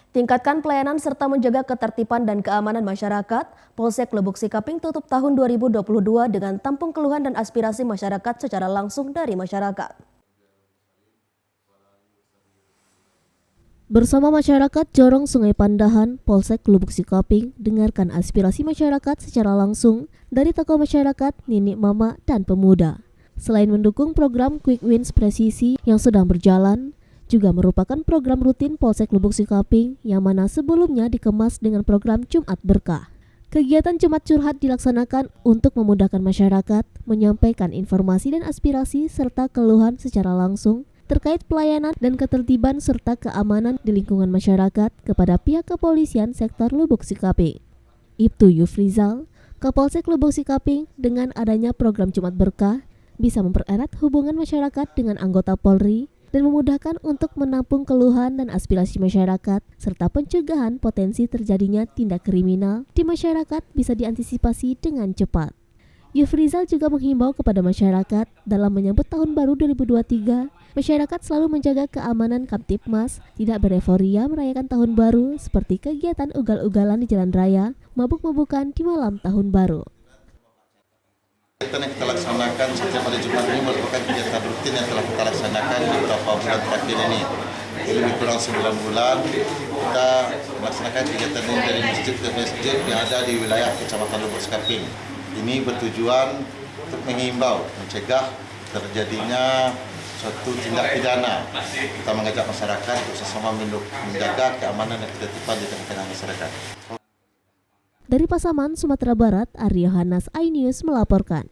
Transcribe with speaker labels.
Speaker 1: Tingkatkan pelayanan serta menjaga ketertiban dan keamanan masyarakat, Polsek Lubuk Sikaping tutup tahun 2022 dengan tampung keluhan dan aspirasi masyarakat secara langsung dari masyarakat. Bersama masyarakat Jorong Sungai Pandahan, Polsek Lubuk Sikaping dengarkan aspirasi masyarakat secara langsung dari tokoh masyarakat, nenek mama, dan pemuda. Selain mendukung program Quick Wins Presisi yang sedang berjalan, juga merupakan program rutin Polsek Lubuk Sikaping yang mana sebelumnya dikemas dengan program Jumat Berkah. Kegiatan Jumat Curhat dilaksanakan untuk memudahkan masyarakat menyampaikan informasi dan aspirasi serta keluhan secara langsung terkait pelayanan dan ketertiban serta keamanan di lingkungan masyarakat kepada pihak kepolisian sektor Lubuk Sikaping. Ibtu Yufrizal, Kapolsek Lubuk Sikaping, dengan adanya program Jumat Berkah bisa mempererat hubungan masyarakat dengan anggota Polri dan memudahkan untuk menampung keluhan dan aspirasi masyarakat serta pencegahan potensi terjadinya tindak kriminal di masyarakat bisa diantisipasi dengan cepat. Yufrizal juga menghimbau kepada masyarakat dalam menyambut tahun baru 2023, masyarakat selalu menjaga keamanan Kamtibmas, tidak bereforia merayakan tahun baru seperti kegiatan ugal-ugalan di jalan raya, mabuk-mabukan di malam tahun baru.
Speaker 2: Kegiatan yang kita laksanakan setiap hari Jumat ini merupakan kegiatan rutin yang telah kita laksanakan di beberapa bulan terakhir ini. Lebih kurang 9 bulan kita melaksanakan kegiatan ini dari masjid ke masjid yang ada di wilayah Kecamatan Lubuk Sikaping. Ini bertujuan untuk menghimbau, mencegah terjadinya suatu tindak pidana. Kita mengajak masyarakat untuk sesama menjaga keamanan dan ketertiban di tengah-tengah masyarakat.
Speaker 1: Dari Pasaman, Sumatera Barat, Aryo Hanas, iNews melaporkan.